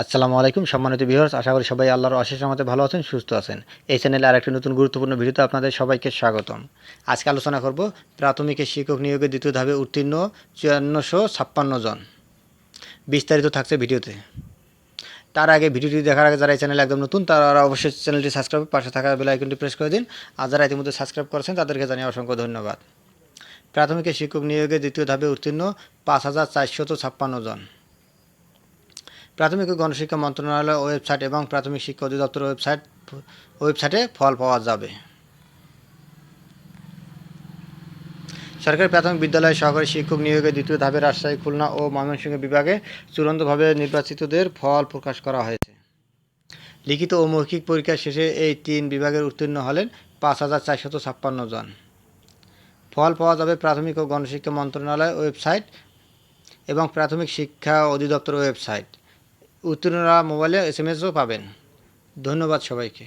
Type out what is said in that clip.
আসসালামু আলাইকুম সম্মানিত ভিউয়ার্স, আশা করি সবাই আল্লাহর অশেষ রহমতে ভালো আছেন, সুস্থ আছেন। এই চ্যানেলে আরেকটি নতুন গুরুত্বপূর্ণ ভিডিওতে আপনাদের সবাইকে স্বাগতম। আজকে আলোচনা করব প্রাথমিক শিক্ষক নিয়োগের দ্বিতীয় ধাপে উত্তীর্ণ 5456 জন। বিস্তারিত থাকছে ভিডিওতে। তার আগে ভিডিওটি দেখার আগে যারা এই চ্যানেলে একদম নতুন তারা অবশ্যই চ্যানেলটি সাবস্ক্রাইব পাশে থাকা বেল আইকনটি প্রেস করে দিন। আর যারা ইতিমধ্যে সাবস্ক্রাইব করেছেন তাদেরকে জানিয়ে অসংখ্য ধন্যবাদ। প্রাথমিক শিক্ষক নিয়োগের দ্বিতীয় ধাপে উত্তীর্ণ 5456 জন। প্রাথমিক ও গণশিক্ষা মন্ত্রণালয়ের ওয়েবসাইট এবং প্রাথমিক শিক্ষা অধিদপ্তর ওয়েবসাইটে ফল পাওয়া যাবে। সরকারি প্রাথমিক বিদ্যালয়ের সহকারী শিক্ষক নিয়োগের দ্বিতীয় ধাপে রাজশাহী, খুলনা ও ময়মনসিংহ বিভাগে চূড়ান্তভাবে নির্বাচিতদের ফল প্রকাশ করা হয়েছে। লিখিত ও মৌখিক পরীক্ষা শেষে এই 3 বিভাগের উত্তীর্ণ হলেন 5456 জন। ফল পাওয়া যাবে প্রাথমিক ও গণশিক্ষা মন্ত্রণালয়ের ওয়েবসাইট এবং প্রাথমিক শিক্ষা অধিদপ্তর ওয়েবসাইট। উত্তীর্ণরা মোবাইলে SMS-ও পাবেন। ধন্যবাদ সবাইকে।